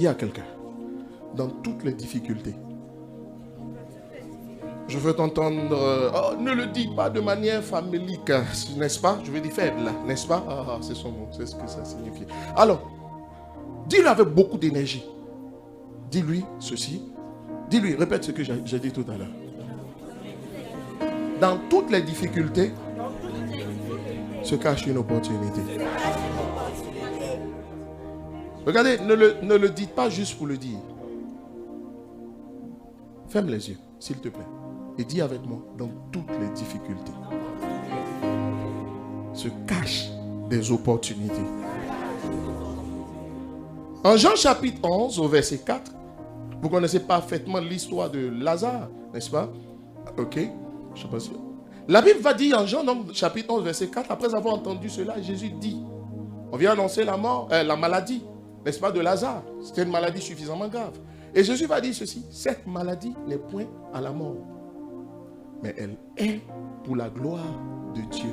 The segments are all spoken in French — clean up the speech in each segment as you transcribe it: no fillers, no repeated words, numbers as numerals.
Dis à quelqu'un, dans toutes les difficultés, je veux t'entendre, oh, ne le dis pas de manière famélique, n'est-ce pas? Je veux dire faible, n'est-ce pas? Ah, c'est son mot, c'est ce que ça signifie. Alors, dis-lui avec beaucoup d'énergie. Dis-lui ceci. Dis-lui, répète ce que j'ai dit tout à l'heure. Dans toutes les difficultés, se cache une opportunité. Regardez, ne le dites pas juste pour le dire. Ferme les yeux, s'il te plaît. Et dis avec moi, dans toutes les difficultés, se cachent des opportunités. En Jean chapitre 11, au verset 4, vous connaissez parfaitement l'histoire de Lazare, n'est-ce pas? Ok, je sais pas si... La Bible va dire en Jean chapitre 11, verset 4, après avoir entendu cela, Jésus dit, on vient annoncer la mort, la maladie, n'est-ce pas, de Lazare. C'était une maladie suffisamment grave. Et Jésus va dire ceci, cette maladie n'est point à la mort, mais elle est pour la gloire de Dieu,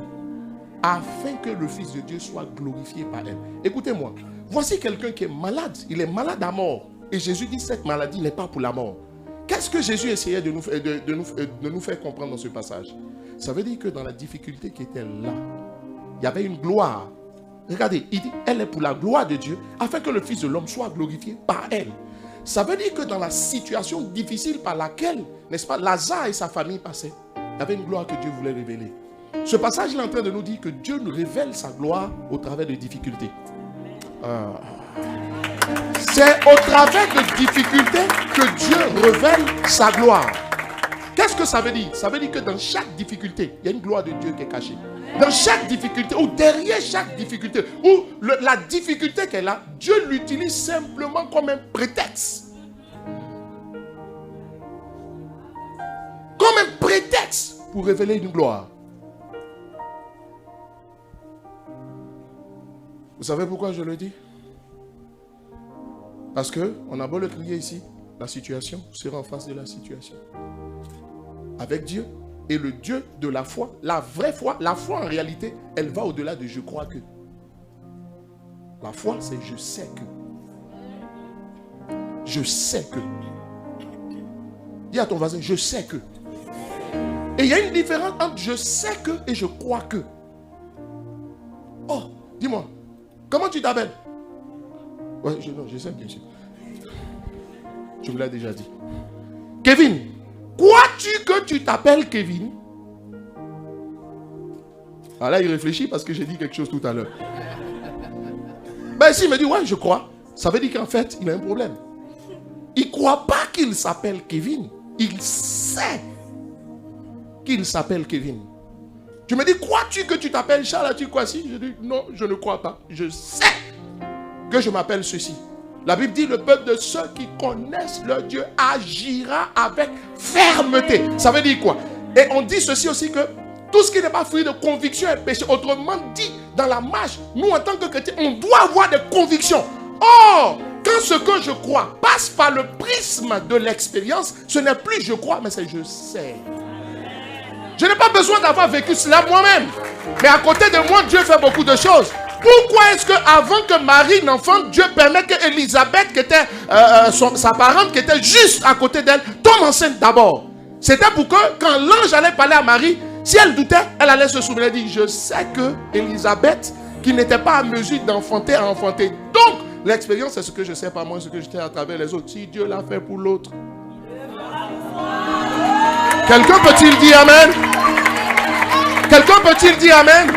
afin que le Fils de Dieu soit glorifié par elle. Écoutez-moi, voici quelqu'un qui est malade, il est malade à mort. Et Jésus dit, cette maladie n'est pas pour la mort. Qu'est-ce que Jésus essayait de nous faire comprendre dans ce passage? Ça veut dire que dans la difficulté qui était là, il y avait une gloire. Regardez, il dit, elle est pour la gloire de Dieu, afin que le Fils de l'homme soit glorifié par elle. Ça veut dire que dans la situation difficile par laquelle, n'est-ce pas, Lazare et sa famille passaient, il y avait une gloire que Dieu voulait révéler. Ce passage est en train de nous dire que Dieu nous révèle sa gloire au travers de difficultés. C'est au travers de difficultés que Dieu révèle sa gloire. Qu'est-ce que ça veut dire? Ça veut dire que dans chaque difficulté, il y a une gloire de Dieu qui est cachée. Dans chaque difficulté, ou derrière chaque difficulté, ou la difficulté qu'elle a, Dieu l'utilise simplement comme un prétexte. Comme un prétexte pour révéler une gloire. Vous savez pourquoi je le dis? Parce qu'on a beau le crier ici, la situation sera en face de la situation. Avec Dieu et le Dieu de la foi, la vraie foi, la foi en réalité, elle va au-delà de je crois que. La foi, c'est je sais que. Je sais que. Dis à ton voisin, je sais que. Et il y a une différence entre je sais que et je crois que. Oh, dis-moi, comment tu t'appelles? Ouais, je sais bien sûr. Je vous l'ai déjà dit. Kevin, crois-tu que tu t'appelles Kevin? Ah là, il réfléchit parce que j'ai dit quelque chose tout à l'heure. Ben si, il me dit, ouais, je crois. Ça veut dire qu'en fait, il a un problème. Il ne croit pas qu'il s'appelle Kevin. Il sait qu'il s'appelle Kevin. Tu me dis, crois-tu que tu t'appelles Charles? Tu crois si? Je dis, non, je ne crois pas. Je sais que je m'appelle ceci. La Bible dit, le peuple de ceux qui connaissent leur Dieu agira avec fermeté. Ça veut dire quoi? Et on dit ceci aussi que tout ce qui n'est pas fruit de conviction est péché. Autrement dit, dans la marche, nous en tant que chrétiens, on doit avoir des convictions. Or, quand ce que je crois passe par le prisme de l'expérience, ce n'est plus je crois, mais c'est je sais. Je n'ai pas besoin d'avoir vécu cela moi-même. Mais à côté de moi, Dieu fait beaucoup de choses. Pourquoi est-ce qu'avant que Marie n'enfante, Dieu permet qu'Élisabeth, qui était sa parente, qui était juste à côté d'elle, tombe enceinte d'abord? C'était pour que quand l'ange allait parler à Marie, si elle doutait, elle allait se souvenir et dire, je sais que Élisabeth, qui n'était pas à mesure d'enfanter, a enfanté. Donc, l'expérience, c'est ce que je sais pas moi, ce que je sais à travers les autres. Si Dieu l'a fait pour l'autre. Quelqu'un peut-il dire Amen? Quelqu'un peut-il dire Amen?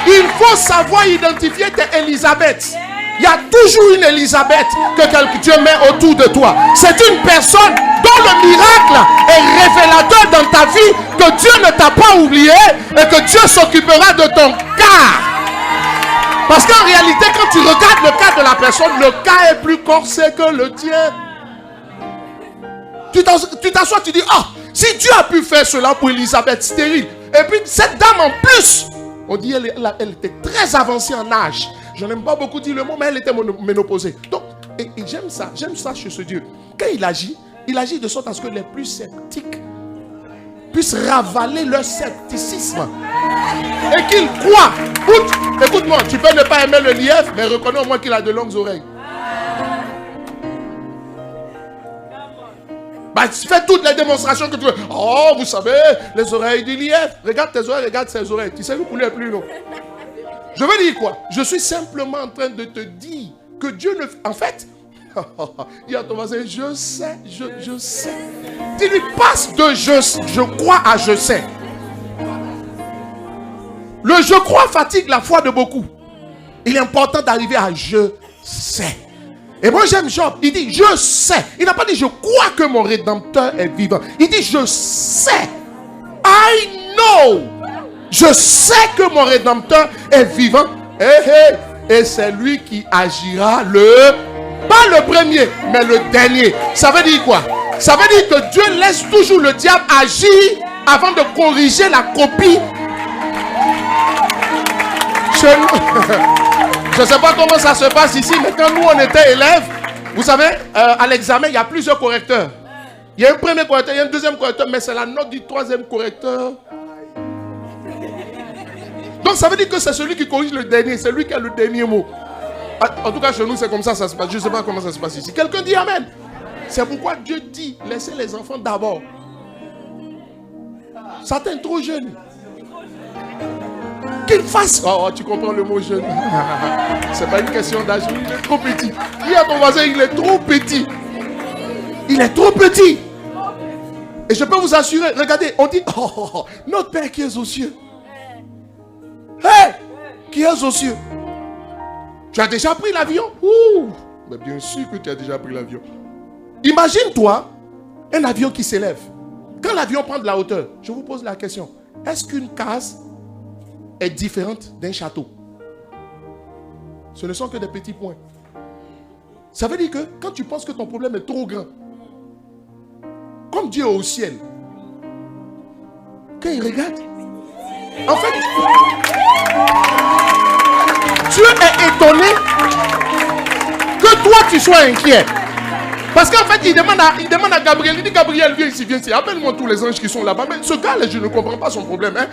Il faut savoir identifier tes Élisabeth. Il y a toujours une Élisabeth que Dieu met autour de toi. C'est une personne dont le miracle est révélateur dans ta vie, que Dieu ne t'a pas oublié et que Dieu s'occupera de ton cas. Parce qu'en réalité, quand tu regardes le cas de la personne, le cas est plus corsé que le tien. Tu t'assois, tu dis, ah, si Dieu a pu faire cela pour Élisabeth stérile, et puis cette dame en plus, on dit elle était très avancée en âge. Je n'aime pas beaucoup dire le mot, mais elle était ménopausée. Donc, et j'aime ça chez ce Dieu. Quand il agit de sorte à ce que les plus sceptiques puissent ravaler leur scepticisme. Et qu'ils croient. Écoute-moi, tu peux ne pas aimer le lièvre, mais reconnais au moins qu'il a de longues oreilles. Bah, fais toutes les démonstrations que tu veux. Oh, vous savez, les oreilles du lièvre. Regarde tes oreilles, regarde ses oreilles. Tu sais, le poulet est plus long. Je veux dire quoi? Je suis simplement en train de te dire que Dieu ne... En fait, il y a ton voisin, je sais, je sais. Tu lui passes de je crois à je sais. Le je crois fatigue la foi de beaucoup. Il est important d'arriver à je sais. Et moi j'aime Job, il dit je sais. Il n'a pas dit je crois que mon Rédempteur est vivant. Il dit je sais. I know. Je sais que mon Rédempteur est vivant. Et c'est lui qui agira pas le premier, mais le dernier. Ça veut dire quoi? Ça veut dire que Dieu laisse toujours le diable agir avant de corriger la copie. Chez nous. Je ne sais pas comment ça se passe ici, mais quand nous on était élèves, vous savez, à l'examen, il y a plusieurs correcteurs. Il y a un premier correcteur, il y a un deuxième correcteur, mais c'est la note du troisième correcteur. Donc ça veut dire que c'est celui qui corrige le dernier, c'est lui qui a le dernier mot. En tout cas, chez nous, c'est comme ça se passe. Je ne sais pas comment ça se passe ici. Quelqu'un dit Amen. C'est pourquoi Dieu dit, laissez les enfants d'abord. Certains trop jeunes. Qu'il fasse. Oh, tu comprends le mot jeune. C'est pas une question d'âge. Il est trop petit. Dis à ton voisin, il est trop petit. Il est trop petit. Et je peux vous assurer, regardez, on dit, oh, notre Père qui est aux cieux. Hey, qui est aux cieux. Tu as déjà pris l'avion? Ouh, mais bien sûr que tu as déjà pris l'avion. Imagine-toi un avion qui s'élève. Quand l'avion prend de la hauteur, je vous pose la question. Est-ce qu'une case est différente d'un château? Ce ne sont que des petits points. Ça veut dire que quand tu penses que ton problème est trop grand, comme Dieu est au ciel, quand il regarde, en fait, Dieu est étonné que toi tu sois inquiet. Parce qu'en fait, il demande à Gabriel, il dit Gabriel, viens ici. Appelle-moi tous les anges qui sont là-bas. Mais ce gars-là, je ne comprends pas son problème. Hein.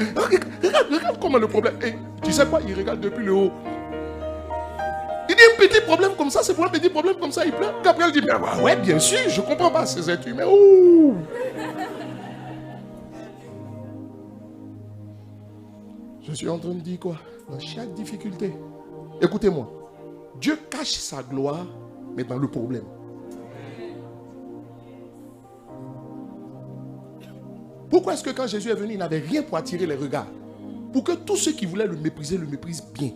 Regarde comment le problème. Et tu sais quoi, il regarde depuis le haut. Il dit un petit problème comme ça, c'est pour un petit problème comme ça, il pleure. Gabriel dit, mais ouais, bien sûr, je ne comprends pas ces êtres humains. Ouh. Je suis en train de dire quoi? Dans chaque difficulté, écoutez-moi, Dieu cache sa gloire, mais dans le problème. Pourquoi est-ce que quand Jésus est venu, il n'avait rien pour attirer les regards? Pour que tous ceux qui voulaient le mépriser, le méprisent bien.